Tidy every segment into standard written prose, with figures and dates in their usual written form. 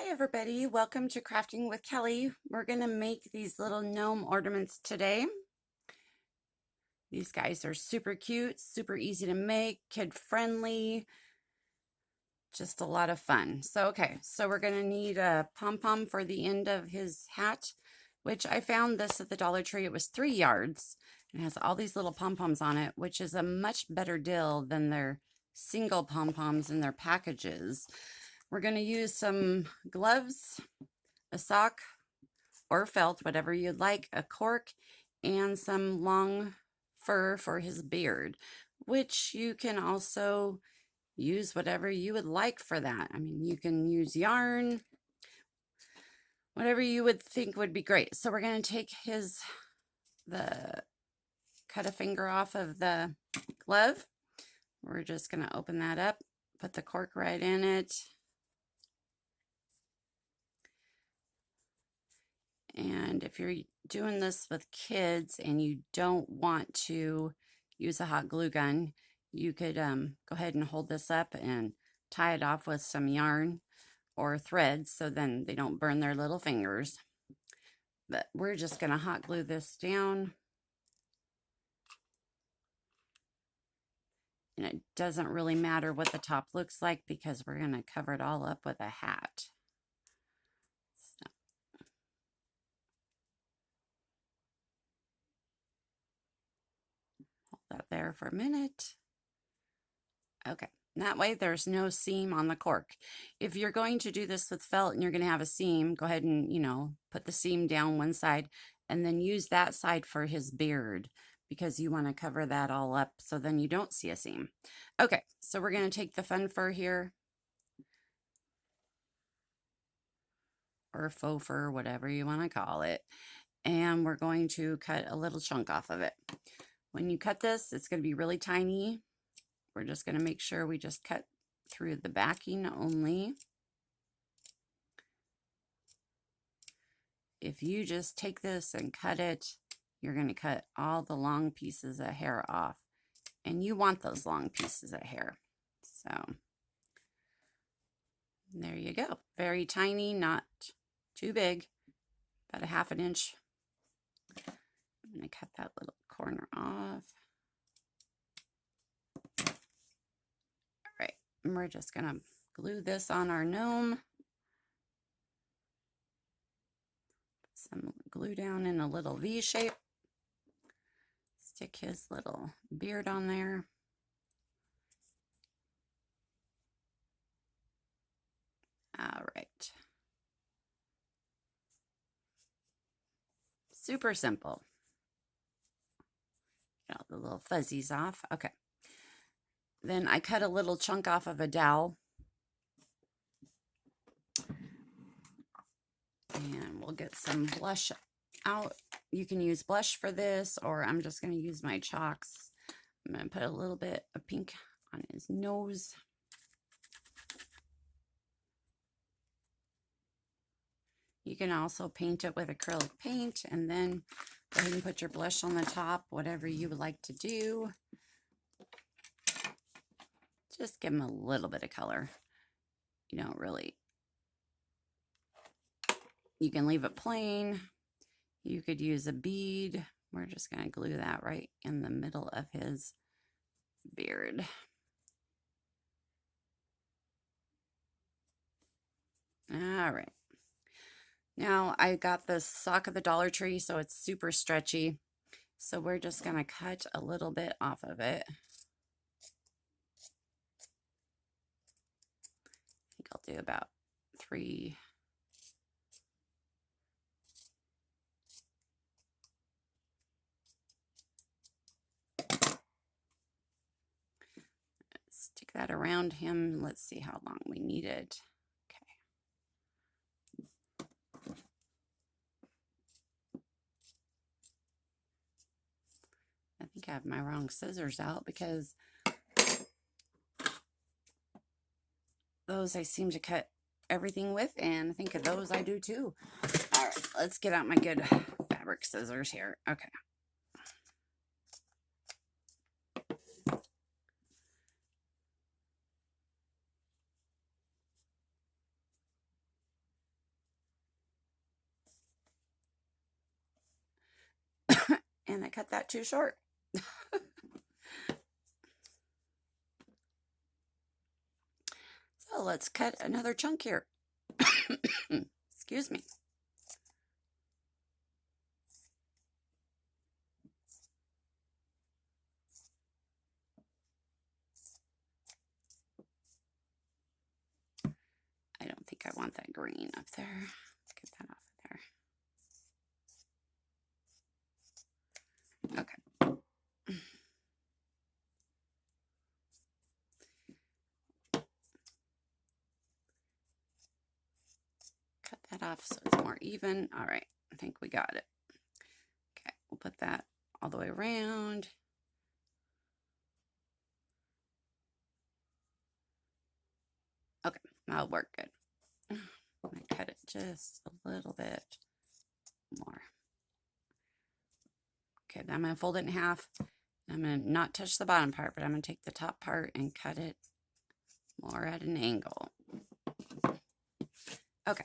Hi everybody, welcome to Crafting with Kelly. We're going to make these little gnome ornaments today. These guys are super cute, super easy to make, kid friendly, just a lot of fun. So we're going to need a pom-pom for the end of his hat, which I found this at the Dollar Tree. It was 3 yards and has all these little pom-poms on it, which is a much better deal than their single pom-poms in their packages. We're going to use some gloves, a sock or felt, whatever you'd like, a cork, and some long fur for his beard, which you can also use whatever you would like for that. I mean, you can use yarn, whatever you would think would be great. So we're going to take cut a finger off of the glove. We're just going to open that up, put the cork right in it. And if you're doing this with kids and you don't want to use a hot glue gun, you could go ahead and hold this up and tie it off with some yarn or thread so then they don't burn their little fingers. But we're just going to hot glue this down. And it doesn't really matter what the top looks like because we're going to cover it all up with a hat. That there for a minute. Okay, that way there's no seam on the cork. If you're going to do this with felt and you're going to have a seam, go ahead and, put the seam down one side and then use that side for his beard because you want to cover that all up so then you don't see a seam. Okay, so we're going to take the fun fur here, or faux fur, whatever you want to call it, and we're going to cut a little chunk off of it. When you cut this, it's going to be really tiny. We're just going to make sure we just cut through the backing only. If you just take this and cut it, you're going to cut all the long pieces of hair off. And you want those long pieces of hair. So there you go. Very tiny, not too big, about a 1/2 inch. I'm going to cut that little corner off. All right, and we're just going to glue this on our gnome. Put some glue down in a little V shape. Stick his little beard on there. All right. Super simple. Get all the little fuzzies off. Okay. Then I cut a little chunk off of a dowel. And we'll get some blush out. You can use blush for this, or I'm just going to use my chalks. I'm going to put a little bit of pink on his nose. You can also paint it with acrylic paint and then go ahead and put your blush on the top, whatever you would like to do. Just give him a little bit of color. You don't really. You can leave it plain. You could use a bead. We're just going to glue that right in the middle of his beard. All right. Now I got this sock at the Dollar Tree, so it's super stretchy. So we're just going to cut a little bit off of it. I think I'll do about 3. Stick that around him. Let's see how long we need it. I think I have my wrong scissors out because those I seem to cut everything with, and I think of those I do too. All right, let's get out my good fabric scissors here. Okay. and I cut that too short. So let's cut another chunk here. Excuse me. I don't think I want that green up there. Let's get that off of there. Okay. Cut that off so it's more even. All right, I think we got it. Okay, we'll put that all the way around. Okay, that'll work good. I'm gonna cut it just a little bit more. Okay, then I'm gonna fold it in half. I'm gonna not touch the bottom part, but I'm gonna take the top part and cut it more at an angle. Okay.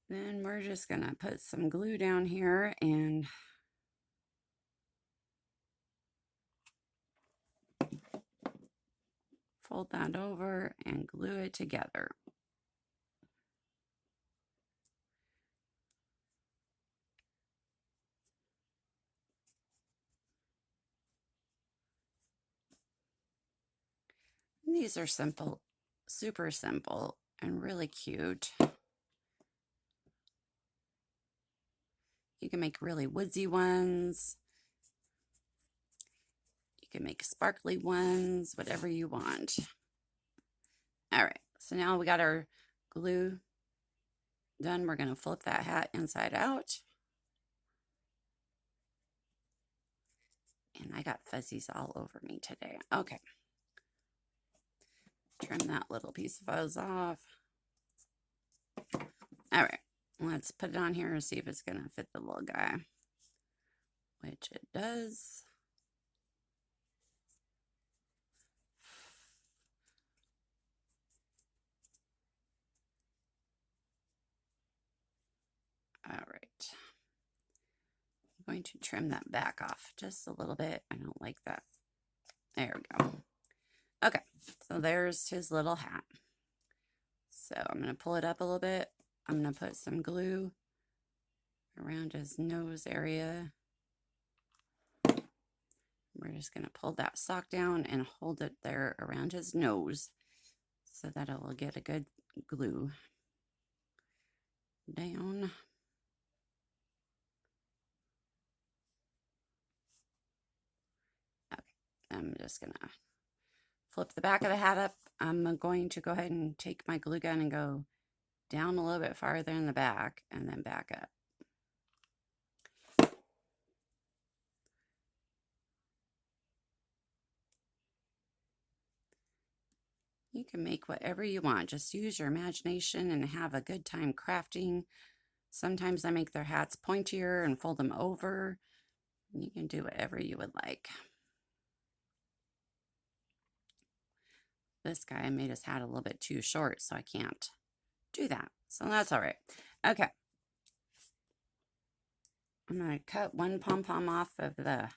Then we're just gonna put some glue down here and fold that over and glue it together. And these are simple, super simple and really cute. You can make really woodsy ones. You can make sparkly ones, whatever you want. All right, so now we got our glue done. We're gonna flip that hat inside out. And I got fuzzies all over me today. Okay. Trim that little piece of fuzz off. All right, let's put it on here and see if it's gonna fit the little guy, which it does. All right. I'm going to trim that back off just a little bit. I don't like that. There we go. Okay, so there's his little hat. So I'm going to pull it up a little bit. I'm going to put some glue around his nose area. We're just going to pull that sock down and hold it there around his nose so that it will get a good glue down. Okay, I'm just going to flip the back of the hat up. I'm going to go ahead and take my glue gun and go down a little bit farther in the back and then back up. You can make whatever you want. Just use your imagination and have a good time crafting. Sometimes I make their hats pointier and fold them over. You can do whatever you would like. This guy, I made his hat a little bit too short, so I can't do that. So that's all right. Okay. I'm going to cut one pom-pom off of the...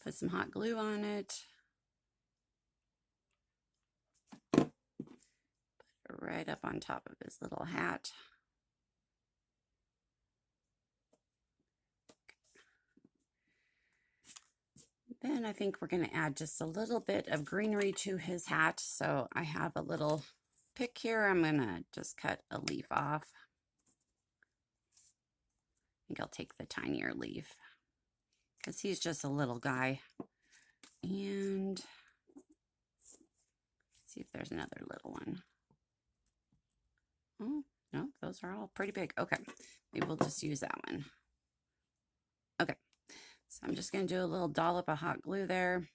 Put some hot glue on it. Put it right up on top of his little hat. Then I think we're going to add just a little bit of greenery to his hat. So I have a little pick here. I'm going to just cut a leaf off. I think I'll take the tinier leaf because he's just a little guy. And see if there's another little one. Oh, no, those are all pretty big. Okay, maybe we'll just use that one. Okay, so I'm just going to do a little dollop of hot glue there.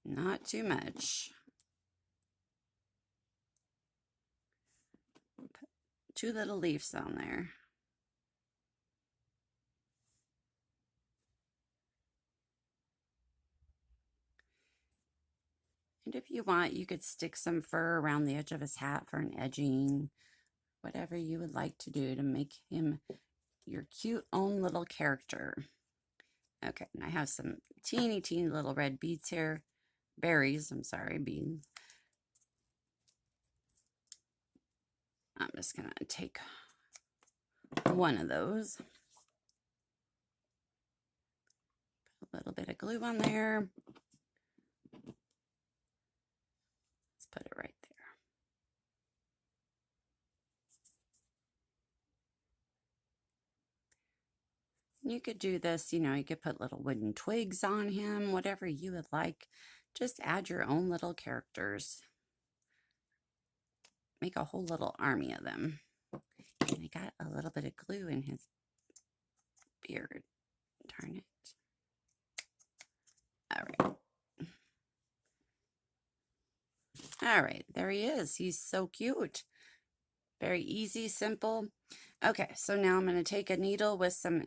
Not too much. Put 2 little leaves on there. And if you want, you could stick some fur around the edge of his hat for an edging, whatever you would like to do to make him your cute own little character. Okay, and I have some teeny little red beads here. Berries, I'm sorry, beans. I'm just gonna take one of those. Put a little bit of glue on there. Let's put it right there. You could do this, you could put little wooden twigs on him, whatever you would like. Just add your own little characters. Make a whole little army of them. And I got a little bit of glue in his beard. Darn it. All right. All right, there he is. He's so cute. Very easy, simple. Okay, so now I'm going to take a needle with some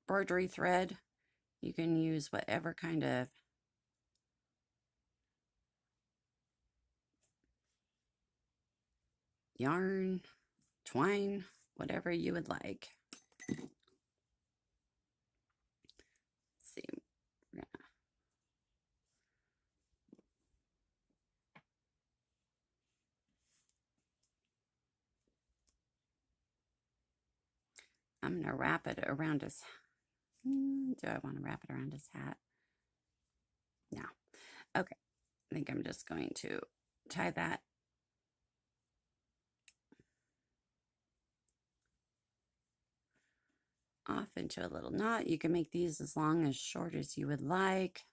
embroidery thread. You can use whatever kind of yarn, twine, whatever you would like. Let's see. I'm going to wrap it around his, do I want to wrap it around his hat? No. Okay, I think I'm just going to tie that off into a little knot. You can make these as long as short as you would like.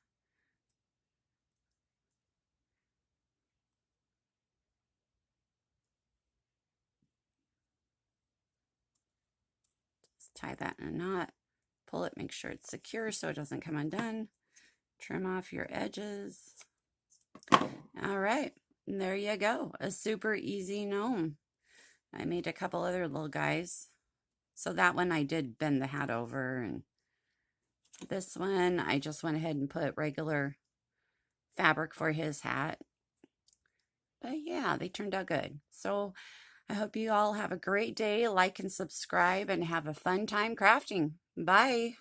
Just tie that in a knot, pull it, make sure it's secure so it doesn't come undone. Trim off your edges. All right, and there you go, a super easy gnome. I made a couple other little guys. So that one I did bend the hat over, and this one I just went ahead and put regular fabric for his hat. But yeah, they turned out good. So I hope you all have a great day. Like and subscribe and have a fun time crafting. Bye.